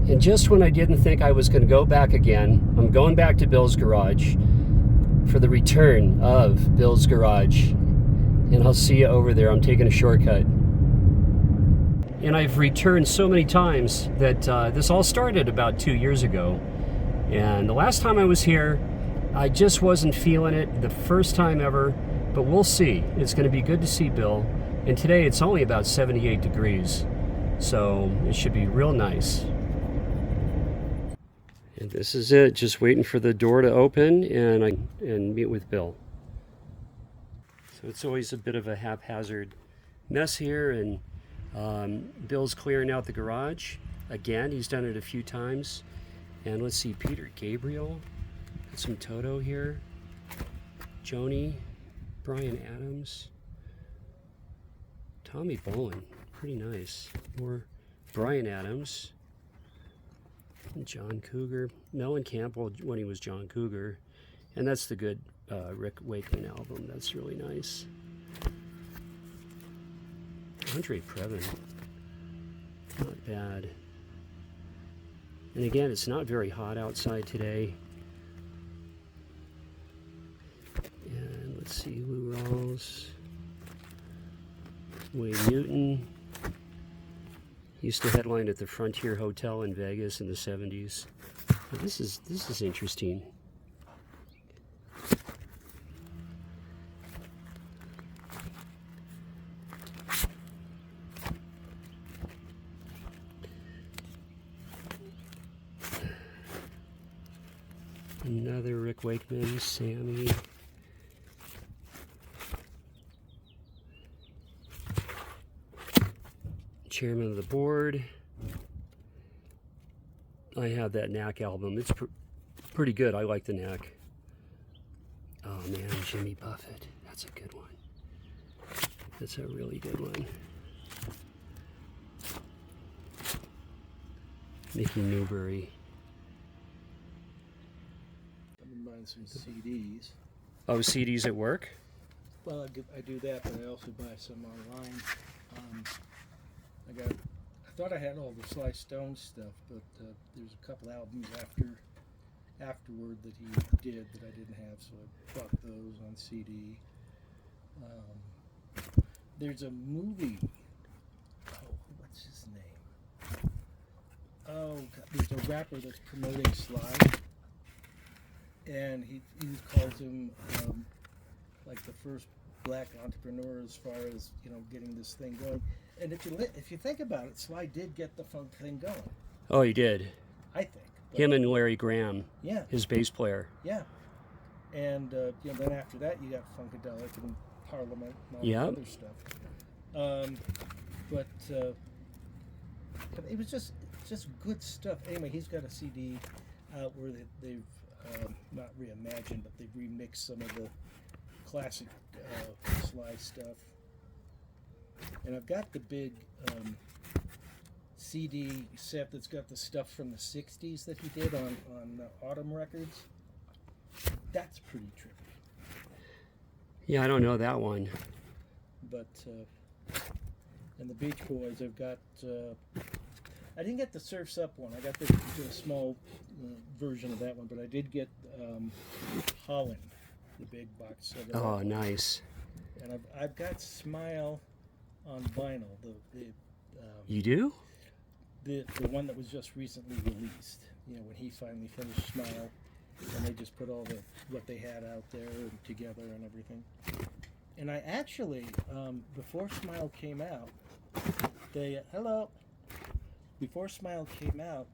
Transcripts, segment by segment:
And just when I didn't think I was going to go back again, I'm going back to Bill's Garage for the return of Bill's Garage. And I'll see you over there. I'm taking a shortcut. And I've returned so many times that this all started about 2 years ago. And the last time I was here, I just wasn't feeling it the first time ever. But we'll see. It's going to be good to see Bill. And today it's only about 78 degrees. So it should be real nice. And this is it, just waiting for the door to open and meet with Bill. So it's always a bit of a haphazard mess here, and Bill's clearing out the garage. Again, he's done it a few times. And let's see, Peter Gabriel, got some Toto here, Joni, Bryan Adams, Tommy Bolin, pretty nice. More Bryan Adams. John Cougar, Mellencamp when he was John Cougar, and that's the good Rick Wakeman album. That's really nice. Andre Previn, not bad. And again, it's not very hot outside today. And let's see, Lou Rawls, Wayne Newton. Used to headline at the Frontier Hotel in Vegas in the 70s. But this is interesting. Another Rick Wakeman, Sammy. Chairman of the board. I have that Knack album. It's pretty good. I like the Knack. Oh man, Jimmy Buffett. That's a good one. That's a really good one. Mickey Newbury. I've been buying some CDs. Oh, CDs at work? Well, I do that, but I also buy some online. I thought I had all the Sly Stone stuff, but there's a couple albums afterward that he did that I didn't have, so I bought those on CD. There's a movie. Oh, what's his name? Oh, God, there's a rapper that's promoting Sly, and he calls him like the first black entrepreneur as far as getting this thing going. And if you think about it, Sly did get the funk thing going. Oh, he did. I think. Him and Larry Graham. Yeah. His bass player. Yeah. And then after that, you got Funkadelic and Parliament and all Yep. the other stuff. But it was just good stuff. Anyway, he's got a CD out where they've not reimagined, but they've remixed some of the classic Sly stuff. And I've got the big CD set that's got the stuff from the 60s that he did on Autumn Records. That's pretty trippy. Yeah, I don't know that one. But, and the Beach Boys, I've got, I didn't get the Surf's Up one. I got the small version of that one, but I did get Holland, the big box set. Oh, nice. And I've got Smile on vinyl. You do? The one that was just recently released. When he finally finished Smile, and they just put all what they had out there and together and everything. And I actually, before Smile came out, before Smile came out,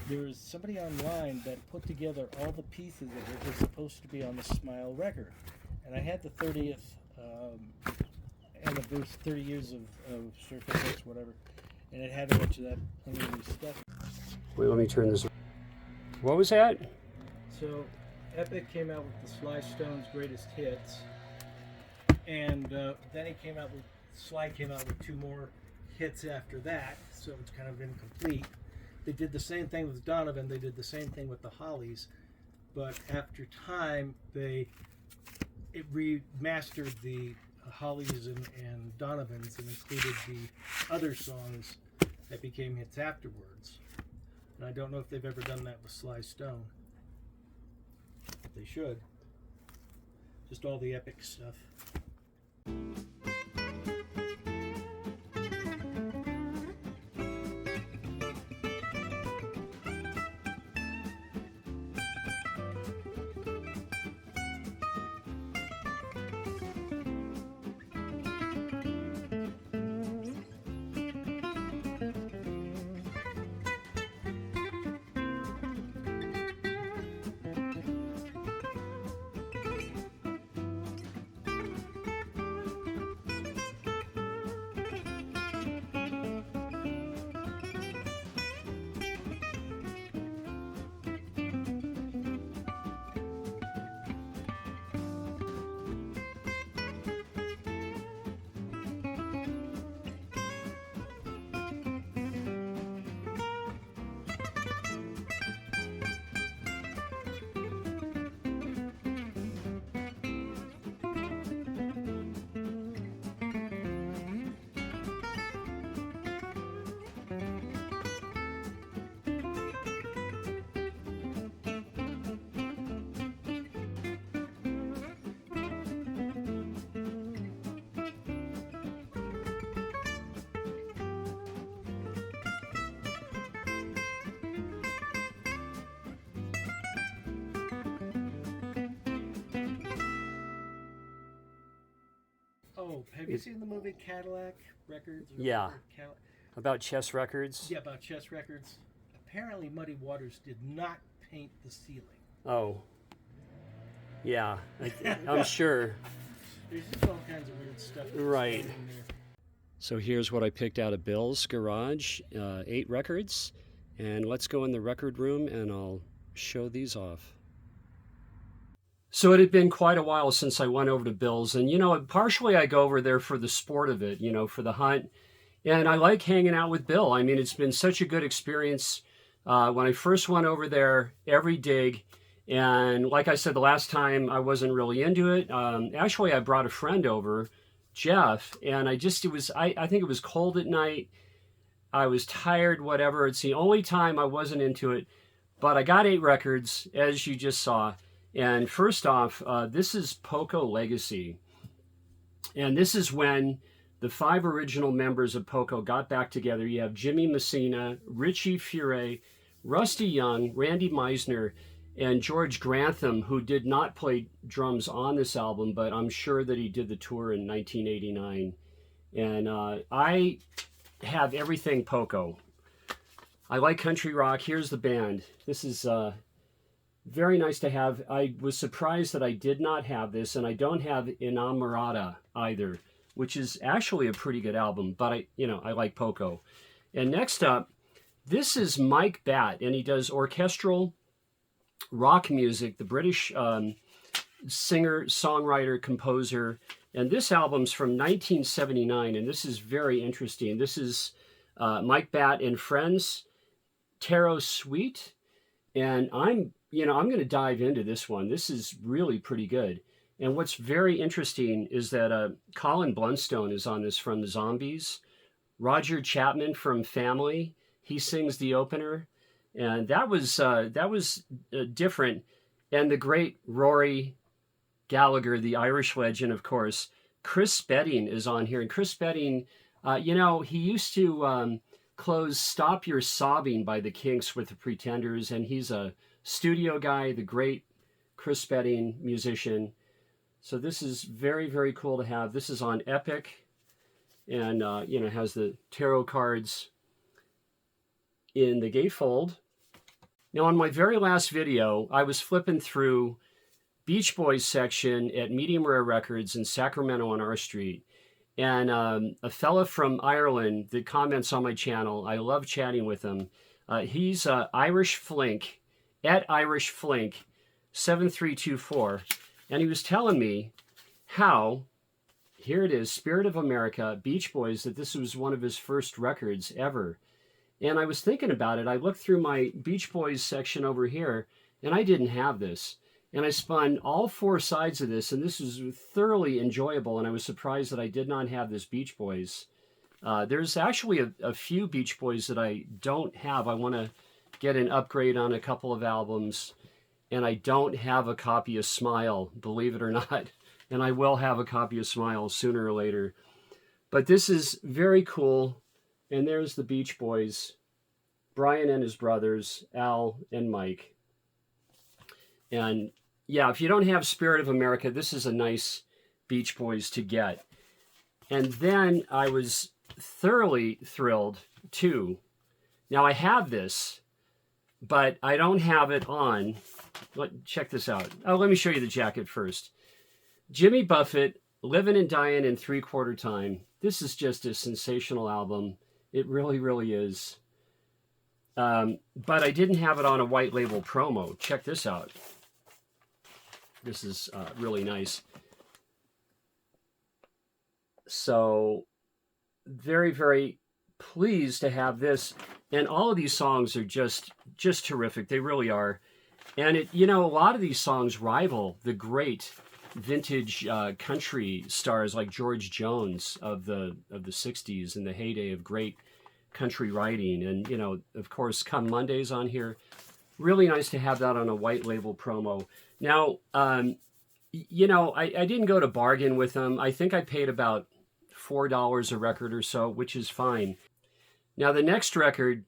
there was somebody online that put together all the pieces of it that were supposed to be on the Smile record. And I had the 30th anniversary, 30 years of Surface, whatever, and it had a bunch of that unruly stuff. Wait, let me turn this. What was that? So, Epic came out with the Sly Stone's greatest hits, and then Sly came out with 2 more hits after that, so it's kind of incomplete. They did the same thing with Donovan, they did the same thing with the Hollies, but after time, it remastered the Hollies and Donovans and included the other songs that became hits afterwards. And I don't know if they've ever done that with Sly Stone. But they should. Just all the epic stuff. Oh, have you seen the movie Cadillac Records? Yeah. About Chess Records? Yeah, about Chess Records. Apparently Muddy Waters did not paint the ceiling. Oh. Yeah, I'm sure. There's just all kinds of weird stuff. Right. So here's what I picked out of Bill's garage, 8 records. And let's go in the record room and I'll show these off. So it had been quite a while since I went over to Bill's, and partially I go over there for the sport of it, for the hunt, and I like hanging out with Bill. I mean, it's been such a good experience. When I first went over there, every dig, and like I said, the last time I wasn't really into it. Actually, I brought a friend over, Jeff, and I think it was cold at night. I was tired, whatever. It's the only time I wasn't into it, but I got 8 records, as you just saw. And first off, this is Poco Legacy. And this is when the 5 original members of Poco got back together. You have Jimmy Messina, Richie Furay, Rusty Young, Randy Meisner, and George Grantham, who did not play drums on this album, but I'm sure that he did the tour in 1989. And I have everything Poco. I like country rock. Here's the band. This is... very nice to have. I was surprised that I did not have this, and I don't have Inamorata either, which is actually a pretty good album, but I like Poco. And next up, this is Mike Batt, and he does orchestral rock music, the British singer, songwriter, composer, and this album's from 1979, and this is very interesting. This is Mike Batt and Friends, Tarot Suite, and I'm going to dive into this one. This is really pretty good. And what's very interesting is that Colin Blunstone is on this from the Zombies. Roger Chapman from Family, he sings the opener. And that was different. And the great Rory Gallagher, the Irish legend, of course. Chris Spedding is on here. And Chris Spedding, he used to close Stop Your Sobbing by the Kinks with the Pretenders. And he's a studio guy, the great Chris Spedding, musician. So this is very, very cool to have. This is on Epic, and has the tarot cards in the gatefold. Now, on my very last video, I was flipping through Beach Boys section at Medium Rare Records in Sacramento on R Street, and a fella from Ireland that comments on my channel. I love chatting with him. He's Irish Flink. At Irish Flink 7324, and he was telling me how, here it is, Spirit of America, Beach Boys, that this was one of his first records ever. And I was thinking about it. I looked through my Beach Boys section over here, and I didn't have this. And I spun all 4 sides of this, and this was thoroughly enjoyable, and I was surprised that I did not have this Beach Boys. There's actually a few Beach Boys that I don't have. I want to get an upgrade on a couple of albums, and I don't have a copy of Smile, believe it or not. And I will have a copy of Smile sooner or later. But this is very cool. And there's the Beach Boys, Brian and his brothers, Al and Mike. And yeah, if you don't have Spirit of America, this is a nice Beach Boys to get. And then I was thoroughly thrilled too. Now I have this, but I don't have it on. Check this out. Oh, let me show you the jacket first. Jimmy Buffett, Living and Dying in 3/4 Time. This is just a sensational album. It really, really is. But I didn't have it on a white label promo. Check this out. This is really nice. So very, very pleased to have this. And all of these songs are just terrific. They really are. And it, you know, a lot of these songs rival the great vintage country stars like George Jones of the 60s and the heyday of great country writing. And, you know, of course, Come Monday's on here. Really nice to have that on a white label promo. Now, you know, I didn't go to bargain with them. I think I paid about $4 a record or so, which is fine. Now, the next record,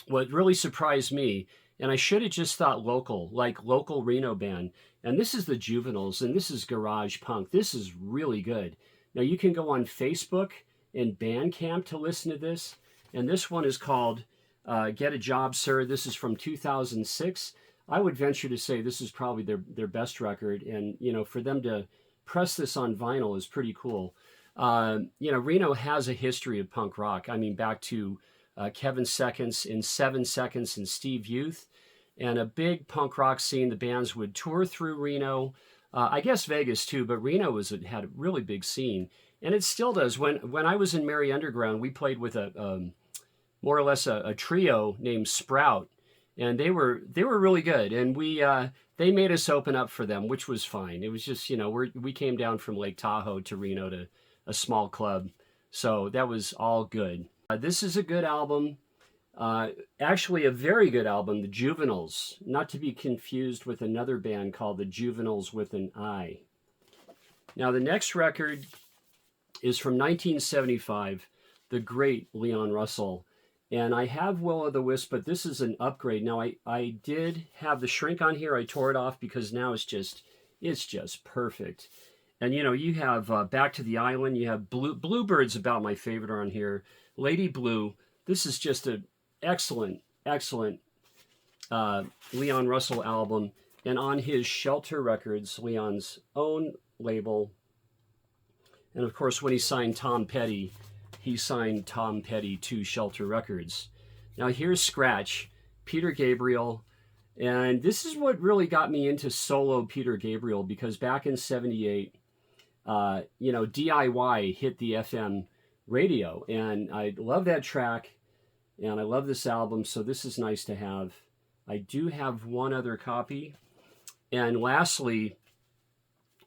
what really surprised me, and I should have just thought local, like local Reno band. And this is the Juveniles, and this is garage punk. This is really good. Now, you can go on Facebook and Bandcamp to listen to this. And this one is called Get a Job, Sir. This is from 2006. I would venture to say this is probably their best record. And, you know, for them to press this on vinyl is pretty cool. You know, Reno has a history of punk rock. I mean, back to Kevin Seconds in 7 Seconds and Steve Youth, and a big punk rock scene. The bands would tour through Reno, I guess Vegas too, but Reno had a really big scene, and it still does. When I was in Merry Underground, we played with a more or less a trio named Sprout, and they were really good, and they made us open up for them, which was fine. It was just, you know, we came down from Lake Tahoe to Reno to a small club, so that was all good. This is a good album, actually a very good album, The Juveniles, not to be confused with another band called The Juveniles with an I. Now, the next record is from 1975, the great Leon Russell. And I have Will o' the Wisp, but this is an upgrade. Now, I did have the shrink on here. I tore it off because now it's just perfect. And, you know, you have Back to the Island. You have Bluebird's about my favorite on here. Lady Blue. This is just an excellent Leon Russell album. And on his Shelter Records, Leon's own label. And, of course, when he signed Tom Petty, he signed Tom Petty to Shelter Records. Now, here's Scratch, Peter Gabriel. And this is what really got me into solo Peter Gabriel, because back in 78, you know, DIY hit the FM radio, and I love that track, and I love this album, so this is nice to have. I do have one other copy. And lastly,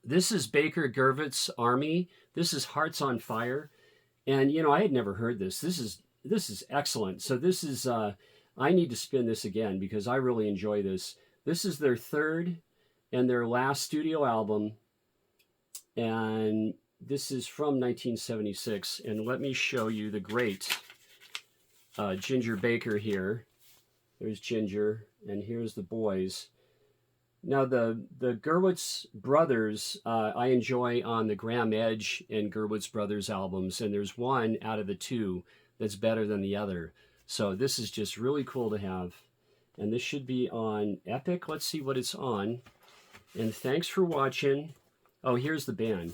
this is Baker Gurvitz's Army. This is Hearts on Fire. And, you know, I had never heard this. This is excellent. So this is, I need to spin this again because I really enjoy this. This is their third and their last studio album. And this is from 1976. And let me show you the great Ginger Baker here. There's Ginger, and here's the boys. Now, the Gurwitz Brothers, I enjoy on the Graham Edge and Gurwitz Brothers albums, and there's one out of the two that's better than the other. So this is just really cool to have. And this should be on Epic. Let's see what it's on. And thanks for watching. Oh, here's the band.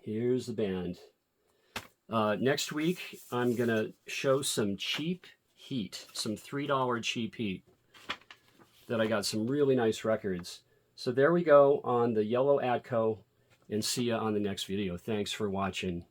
Here's the band. Next week, I'm going to show some cheap heat, some $3 cheap heat. That I got some really nice records. So there we go on the yellow Atco, and see you on the next video. Thanks for watching.